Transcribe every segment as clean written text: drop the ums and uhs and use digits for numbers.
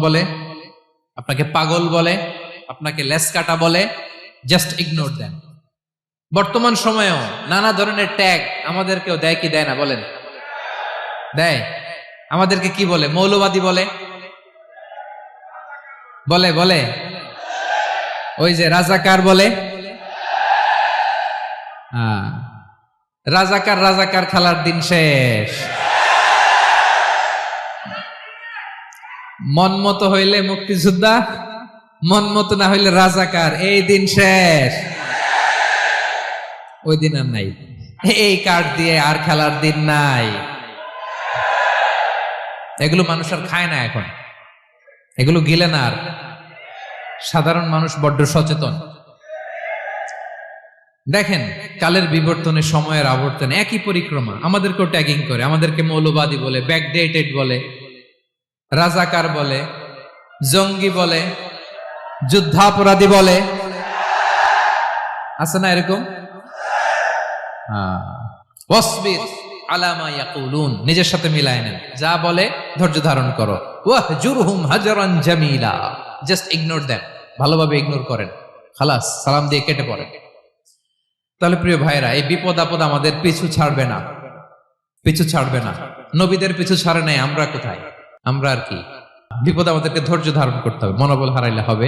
বলে, আপনাকে পাগল বলে, আপনাকে লেস কাটা বলে, জাস্ট ইগনোর দেন। বর্তমান সময়েও নানা ধরনের ট্যাগ আমাদেরকেও দেয় কি দেয় না বলেন? দেয়। আমাদেরকে কি বলে? মৌলবাদী বলে, বলে বলে ওই যে রাজাকার বলে। রাজাকার রাজাকার খেলার দিন শেষ। মন মতো হইলে মুক্তিযোদ্ধা, মন মতো না হইলে রাজাকার, এই দিন শেষ। ওই দিন আর নাই, এই কার্ড দিয়ে আর খেলার দিন নাই। এগুলো মানুষ আর খায় না এখন, এগুলো গিলে না আর। সাধারণ মানুষ বড্ড সচেতন। দেখেন, কালের বিবর্তনে, সময়ের আবর্তনে একই পরিক্রমা আমাদেরকেও ট্যাগিং করে, আমাদেরকে মৌলবাদী বলে, ব্যাকডেটেড বলে, রাজাকার বলে, জঙ্গি বলে, যুদ্ধাপরাধী বলে। আছে না এরকম? ওয়াসবির আলা মা ইয়াকুলুন, নিজের সাথে মিলায় নেন, যা বলে ধৈর্য ধারণ করো। ওয়াহজুরহুম হাজরান জামিলা, জাস্ট ইগনোর দেন, ভালোভাবে ইগনোর করেন, খালাস, সালাম দিয়ে কেটে পড়েন। তাহলে প্রিয় ভাইরা, এই বিপদ আপদ আমাদের পিছু ছাড়বে না, পিছু ছাড়বে না। নবীদের পিছু ছাড়ে নাই, আমরা কোথায়? আমরা আর কি? বিপদ আমাদেরকে ধৈর্য ধারণ করতে হবে, মনোবল হারাইলে হবে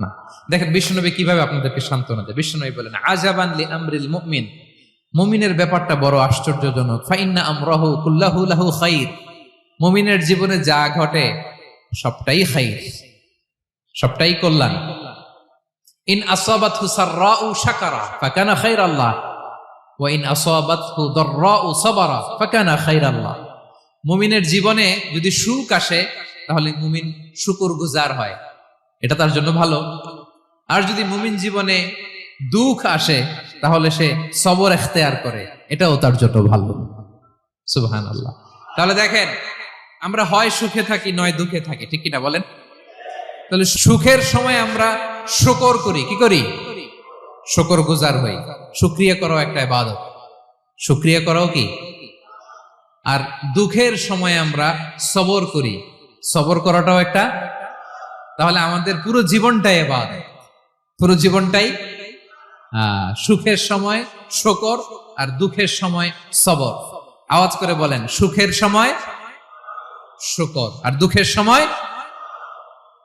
না। দেখেন বিশ্বনবী কিভাবে আপনাদেরকে সান্ত্বনা দেয়। বিশ্বনবী বলেন, আজাবান লি আমরিল মুমিন, মুমিনের ব্যাপারটা বড় আশ্চর্যজনক। ফাইন্না আমরাহু কুল্লাহু লাহু খাইর, মুমিনের জীবনে যা ঘটে সবটাই খাইর, সবটাই কল্যাণ। ইন আসাবাতহু সাররাউ শাকারা ফাকানা খাইরাল্লাহ ওয়া ইন আসাবাতহু দাররাউ সাবারা ফাকানা খাইরাল্লাহ। মুমিনের জীবনে যদি সুখ আসে তাহলে মুমিন শুকরগুজার হয়, এটা তার জন্য ভালো। আর যদি মুমিন জীবনে দুঃখ আসে তাহলে সে সবর ইখতিয়ার করে, এটাও তার জন্য ভালো। সুবহানাল্লাহ। তাহলে দেখেন, আমরা হয় সুখে থাকি নয় দুঃখে থাকি, ঠিক কিনা বলেন? তাহলে সুখের সময় আমরা শুকর করি, কি করি? শুকরগুজার হই। শুকরিয়া করাও একটা ইবাদত, শুকরিয়া করাও কি? আর দুঃখের সময় আমরা সবর করি, সবর করাটাও একটা। তাহলে আমাদের পুরো জীবনটাই ইবাদত, পুরো জীবনটাই। সুখের সময় শুকর আর দুঃখের সময় সবর। আওয়াজ করে বলেন, সুখের সময় শুকর আর দুঃখের সময়।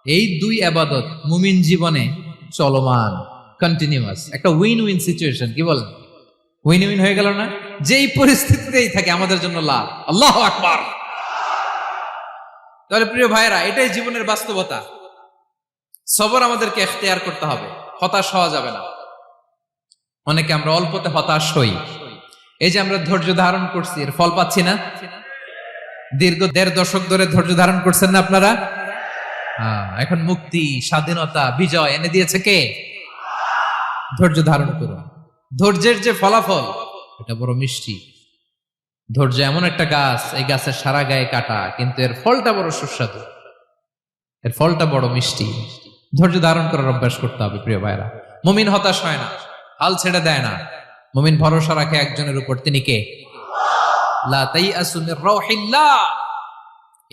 এই দুই ইবাদত মুমিন জীবনে চলমান, কন্টিনিউয়াস, একটা উইন উইন সিচুয়েশন। কি বলেন? উইন উইন হয়ে গেল না? যেই পরিস্থিতিতেই থাকে আমাদের জন্য লাভ। আল্লাহু আকবার। তাহলে প্রিয় ভাইরা, এটাই জীবনের বাস্তবতা। সবর আমাদেরকে ইখতিয়ার করতে হবে, হতাশ হওয়া যাবে না। অনেকে আমরা অল্পতে হতাশ হই। এই যে আমরা ধৈর্য ধারণ করছি, এর ফল পাচ্ছি না? দীর্ঘ 1.5 দশক ধরে ধৈর্য ধারণ করছেন না আপনারা? এখন মুক্তি, স্বাধীনতা, বিজয় এনে দিয়েছে কে? ধৈর্য ধারণ করুন। ধৈর্যের যে ফলাফল, এটা বড় মিষ্টি। ধৈর্য এমন একটা গাছ, এই গাছের সারা গায়ে কাটা, কিন্তু এর ফলটা বড় সুস্বাদু, এর ফলটা বড় মিষ্টি। ধৈর্য ধারণ করার অভ্যাস করতে হবে প্রিয় ভাইরা। মুমিন হতাশ হয় না, হাল ছেড়ে দেয় না। মুমিন ভরসা রাখে একজনের উপর, তিনি কে? লা তাইআসু মির রাউহিল্লাহ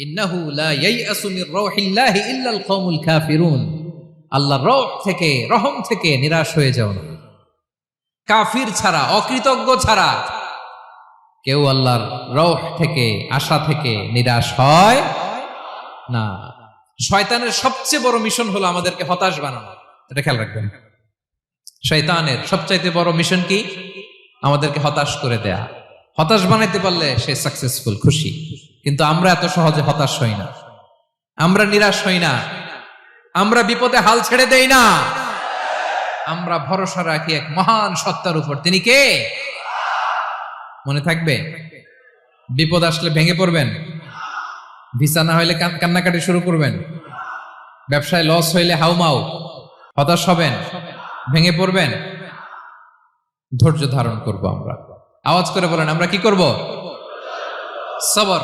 ইন্নাহু লা ইয়াইআসু মির রাউহিল্লাহি ইল্লাল কওমুল কাফিরুন। আল্লাহর রহ থেকে, রহম থেকে নিরাশ হয়ে যাও না। কাফির ছাড়া, অকৃতজ্ঞ ছাড়া কেউ আল্লাহর রহ থেকে, আশা থেকে নিরাশ হয় না। শয়তানের সবচেয়ে বড় মিশন হলো আমাদেরকে হতাশ বানানো, এটা খেয়াল রাখবেন। শয়তানের সবচাইতে বড় মিশন কি? আমাদেরকে হতাশ করে দেয়া। হতাশ বানাইতে পারলে সে সাকসেসফুল, খুশি। কিন্তু আমরা এত সহজে হতাশ হই না, আমরা নিরাশ হই না, আমরা বিপদে হাল ছেড়ে দেই না। আমরা ভরসা রাখি এক মহান সত্তার উপর, তিনি কে? মনে থাকবে? বিপদ আসলে ভেঙে পড়বেন, ভিসা না হইলে কান্নাকাটি শুরু করবেন, ব্যবসায় লস হইলে হাউমাউ, হতাশ হবেন, ভেঙে পড়বেন। ধৈর্য ধারণ করব আমরা। আওয়াজ করে বলেন, আমরা কি করব? সবর।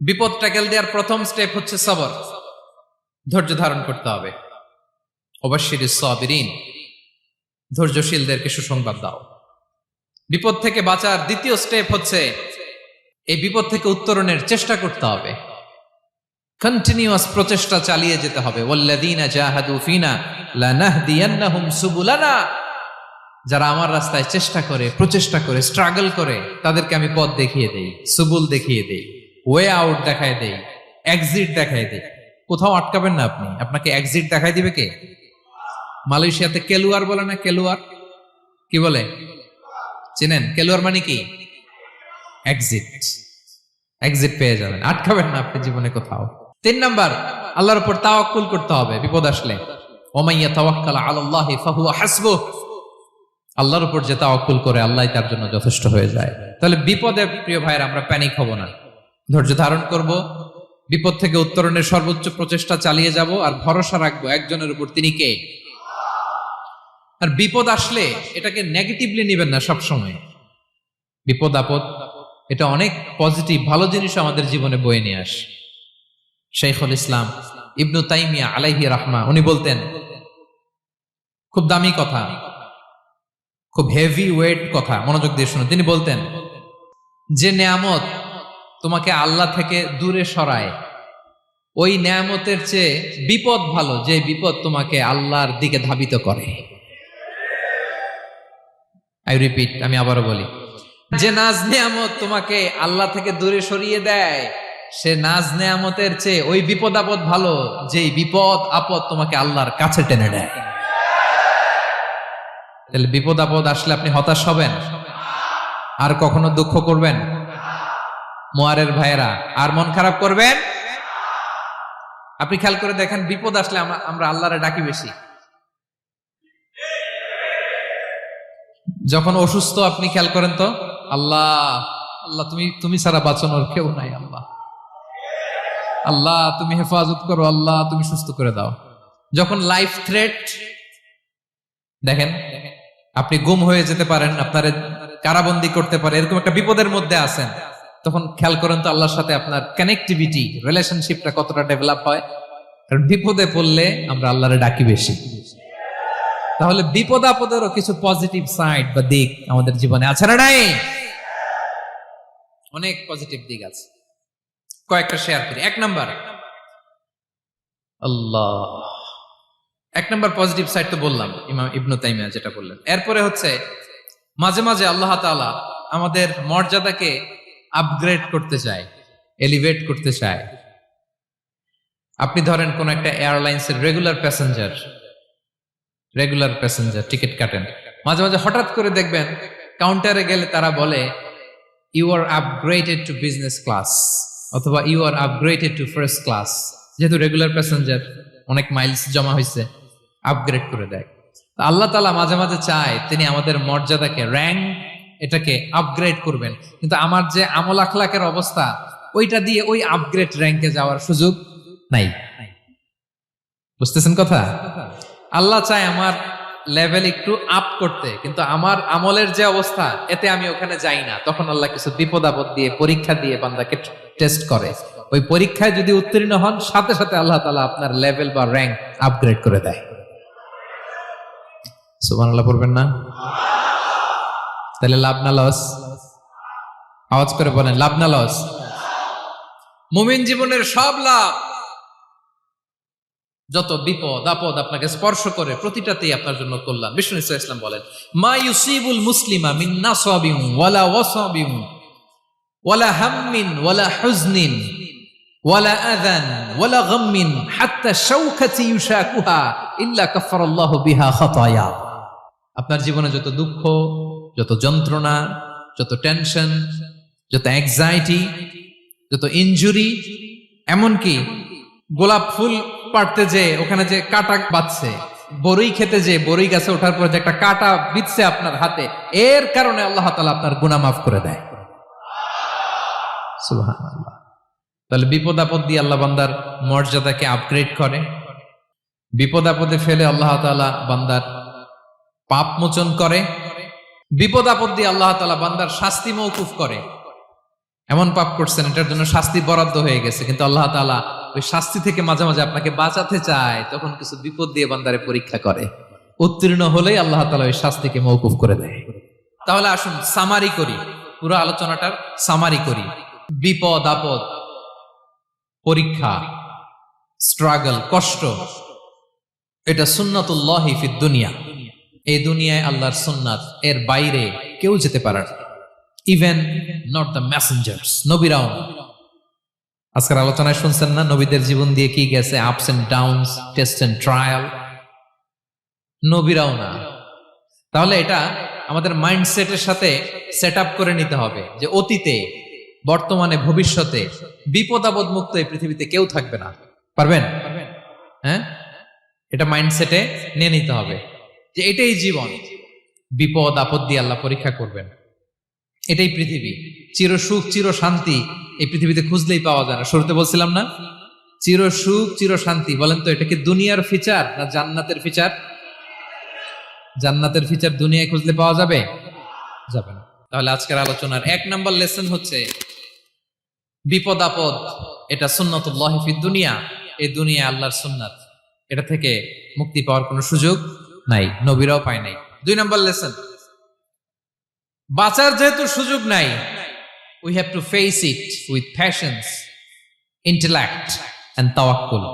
বিপদ ট্যাকেল দেওয়ার প্রথম স্টেপ হচ্ছে সবর, ধৈর্য ধারণ করতে হবে। অবশ্যই সাবিরিন, ধৈর্যশীলদেরকে সুসংবাদ দাও। বিপদ থেকে বাঁচার দ্বিতীয় স্টেপ হচ্ছে এই বিপদ থেকে উত্তরণের চেষ্টা করতে হবে। কন্টিনিউয়াস প্রচেষ্টা চালিয়ে যেতে হবে। ওয়াল্লাযীনা জাহাদু ফিনা লানাহদিয়ান্নাহুম সুবুলানা, যারা আমার রাস্তায় চেষ্টা করে, প্রচেষ্টা করে, স্ট্রাগল করে, তাদেরকে আমি পথ দেখিয়ে দেই, সুবুল দেখিয়ে দেই, ওয়ে আউট দেখায় দেই, এক্সিট দেখায় দেই। কোথাও আটকাবেন না আপনি, আপনাকে এক্সিট দেখায় দিবে কে? মালয়েশিয়াতে কেলুয়ার বলে না, কেলুয়ার কি বলে চেনেন? কেলুয়ার মানে কি? এক্সিট। এক্সিট পেয়ে যাবেন, আটকাবেন না আপনি জীবনে কোথাও। 3 নাম্বার, আল্লাহর উপর তাওয়াক্কুল করতে হবে বিপদ আসলে। ওমাইয়া তাওয়াক্কাল আলাল্লাহি ফাহুয়া হাসবুহ, আল্লাহর উপর যে তাওয়াক্কুল করে আল্লাহই তার জন্য যথেষ্ট হয়ে যায়। তাহলে বিপদে প্রিয় ভাইয়ের আমরা প্যানিক হব না, ধৈর্য ধারণ করব, বিপদ থেকে উত্তরণের সর্বোচ্চ প্রচেষ্টা চালিয়ে যাব, আর ভরসা রাখবো একজনের উপর, তিনি কে? আর বিপদ আসলে এটাকে নেগেটিভলি নেবেন না সবসময়। বিপদ আপদ এটা অনেক পজিটিভ ভালো জিনিস আমাদের জীবনে বয়ে নিয়ে আসে। শাইখুল ইসলাম ইবনু তাইমিয়া আলাইহি রাহমা উনি বলতেন, খুব দামি কথা, খুব হেভি ওয়েট কথা, মনোযোগ দিয়ে শুনুন। তিনি বলতেন, যে নেয়ামত তোমাকে আল্লাহ থেকে দূরে সরায়, ওই নেয়ামতের চেয়ে বিপদ ভালো যে বিপদ তোমাকে আল্লাহর দিকে ধাবিত করে। আই রিপিট, আমি আবারও বলি, যে নাজ নেয়ামত তোমাকে আল্লাহ থেকে দূরে সরিয়ে দেয়, সে নাজ নেয়ামতের চেয়ে ওই বিপদ আপদ ভালো যেই বিপদ আপদ তোমাকে আল্লাহর কাছে টেনে নেয়। তাহলে বিপদ আপদ আসলে আপনি হতাশ হবেন? আর কখনো দুঃখ করবেন? মোয়ারের ভাইয়েরা, আর মন খারাপ করবেন? আপনি খেয়াল করে দেখেন, বিপদ আসলে আমরা আল্লাহরে ডাকি বেশি। যখন অসুস্থ আপনি খেয়াল করেন তো, আল্লাহ আল্লাহ তুমি ছাড়া বাঁচানোর কেউ নাই, আল্লাহ আল্লাহ তুমি হেফাজত করো, আল্লাহ তুমি সুস্থ করে দাও। যখন লাইফ থ্রেট, দেখেন আপনি গুম হয়ে যেতে পারেন, আপনার কারাবন্দি করতে পারে, এরকম একটা বিপদের মধ্যে আছেন, তখন খেয়াল করেন তো আল্লাহর সাথে আপনার কানেক্টিভিটি, রিলেশনশিপটা কতটা ডেভেলপ হয়। কারণ বিপদে পড়লে আমরা আল্লাহরে ডাকি বেশি। তাহলে বিপদ আপদেরও কিছু পজিটিভ সাইড বা দিক আমাদের জীবনে আছে না নাই? অনেক পজিটিভ দিক আছে, কয়েকটা শেয়ার করি। 1 নাম্বার, আল্লাহ 1 নাম্বার পজিটিভ সাইড তো বললাম, ইমাম ইবনু তাইমিয়া যেটা বললেন। এরপরে হচ্ছে মাঝে মাঝে আল্লাহ তাআলা আমাদের মর্যাদাকে আপগ্রেড করতে চায়, এলিভেট করতে চায়। আপনি ধরেন কোন একটা এয়ারলাইন্সের রেগুলার প্যাসেঞ্জার টিকিট কাটেন, মাঝে মাঝে হঠাৎ করে দেখবেন কাউন্টারে গেলে তারা বলে you are upgraded to business class, অথবা you are upgraded to first class. যেহেতু রেগুলার প্যাসেঞ্জার, অনেক মাইলস জমা হয়েছে, আপগ্রেড করে দেয়। আল্লাহ তাআলা মাঝে মাঝে চায় তিনি আমাদের মর্যাদাকে, র্যাঙ্ক, এটাকে আপগ্রেড করবেন, কিন্তু আমার যে আমল আখলাকের অবস্থা, ওইটা দিয়ে ওই আপগ্রেড র্যাঙ্কে যাওয়ার সুযোগ নাই। বুঝতেছেন কথা? আল্লাহ চায় আমার লেভেল একটু আপ করতে, কিন্তু আমার আমলের যে অবস্থা, এতে আমি ওখানে যাই না। তখন আল্লাহ কিছু বিপদ আপদ দিয়ে, পরীক্ষা দিয়ে বান্দাকে টেস্ট করে। ওই পরীক্ষায় যদি উত্তীর্ণ হন, সাথে সাথে আল্লাহ তাআলা আপনার লেভেল বা র্যাঙ্ক আপগ্রেড করে দেয়। সুবহানাল্লাহ পড়বেন না? তাহলে লাভ না লস? আওয়াজ করে বলেন, লাভ না লস? মুমিন জীবনের সব লাভ। যত বিপদ আপদ আপনাকে স্পর্শ করে, প্রতিটাতেই আপনার জন্য কল্যাণ। বিষ্ণু ইসলাম বলেন, মা ইউসিবুল মুসলিমা মিন নাসাবিন ওয়ালা ওয়াসাবিন ওয়ালা হাম্মিন ওয়ালা হুজনিন ওয়ালা আযান ওয়ালা গাম্মিন হাত্তা শাওকাতি ইউশাকুহা ইল্লা কাফারাল্লাহু বিহা খাতায়া। আপনার জীবনে যত দুঃখ, যত যন্ত্রণা, যত টেনশন, যত অ্যাংজাইটি, যত ইনজুরি, এমনকি গোলাপ ফুল পাড়তে যে ওখানে যে কাটা বাঁধছে, বরই খেতে যে বরই গাছে ওঠার পর যে একটা কাটা বিঁধছে আপনার হাতে, এর কারণে আল্লাহ তাআলা আপনার গুনাহ মাফ করে দেয়। সুবহানাল্লাহ। তাহলে বিপদ আপদ দিয়ে আল্লাহ বান্দার মর্যাদাকে আপগ্রেড করে। বিপদ আপদে ফেলে আল্লাহ তাআলা বান্দার পাপ মোচন করে। বিপদ আপদ দিয়ে আল্লাহ তাআলা বান্দার শাস্তি মওকুফ করে। এমন পাপ করছেন, এটার জন্য শাস্তি বরাদ্দ হয়ে গেছে, কিন্তু আল্লাহ তাআলা ওই শাস্তি থেকে মাঝে মাঝে আপনাকে বাঁচাতে চায়, তখন কিছু বিপদ দিয়ে বান্দারে পরীক্ষা করে। উত্তীর্ণ হলেই আল্লাহ তাআলা ওই শাস্তিকে মওকুফ করে দেয়। তাহলে আসুন সামারি করি, পুরো আলোচনাটার সামারি করি। বিপদ আপদ, পরীক্ষা, স্ট্রাগল, কষ্ট, এটা সুন্নাতুল্লাহি ফিদ দুনিয়া। এই দুনিয়ায় আল্লাহর সুন্নাত, এর বাইরে কেউ যেতে পারে না, ইভেন নট দ্য মেসেঞ্জার্স, নবীরাও না। আজকের আলোচনায় শুনছেন না নবীদের জীবন দিয়ে কি গেছে, ups and downs, test and trial, নবীরাও না। তাহলে এটা আমাদের মাইন্ডসেটের সাথে সেট আপ করে নিতে হবে যে অতীতে, বর্তমানে, ভবিষ্যতে বিপদ আপদ মুক্ত এই পৃথিবীতে কেউ থাকবে না। পারবেন? হ্যাঁ, এটা মাইন্ডসেটে নিয়ে নিতে হবে যে এটাই জীবন, বিপদ আপদ দিয়ে আল্লাহ পরীক্ষা করবেন। এটাই পৃথিবী, চির সুখ চির শান্তি এই পৃথিবীতে খুঁজলেই পাওয়া যায় না। শুরুতে বলছিলাম না, চির সুখ চির শান্তি। বলেন তো এটা কি দুনিয়ার ফিচার না জান্নাতের ফিচার? জান্নাতের ফিচার দুনিয়ায় খুঁজলে পাওয়া যাবে? যাবে না। তাহলে আজকের আলোচনার 1 নম্বর লেসন হচ্ছে বিপদ আপদ এটা সুন্নাতুল্লাহি ফিদ দুনিয়া, এই দুনিয়া আল্লাহর সুন্নাত, এটা থেকে মুক্তি পাওয়ার কোনো সুযোগ নাই, নবীরাও পায় নাই। 2 নম্বর লেসন, বাঁচার যেহেতু সুযোগ নাই, we have to face it with patience, intellect and tawakkul.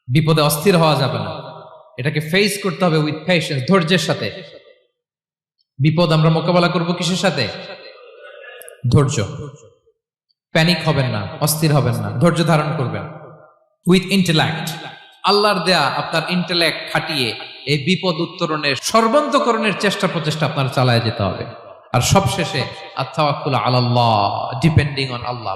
বিপদে অস্থির হওয়া যাবে না, এটাকে ফেস করতে হবে উইথ পেশেন্স, ধৈর্যের সাথে। বিপদ আমরা মোকাবেলা করব কিসের সাথে? ধৈর্য। প্যানিক হবেন না, অস্থির হবেন না, ধৈর্য ধারণ করবেন উইথ ইন্টেলেক্ট। আল্লাহর দেয়া আপনার ইন্টেলেক্ট খাটিয়ে এই বিপদ উত্তরণের সর্বান্তকরণের চেষ্টা প্রচেষ্টা আপনার চালায় যেতে হবে। আর সবশেষে আত-তাওয়াক্কুল আলাল্লাহ, ডিপেন্ডিং অন আল্লাহ।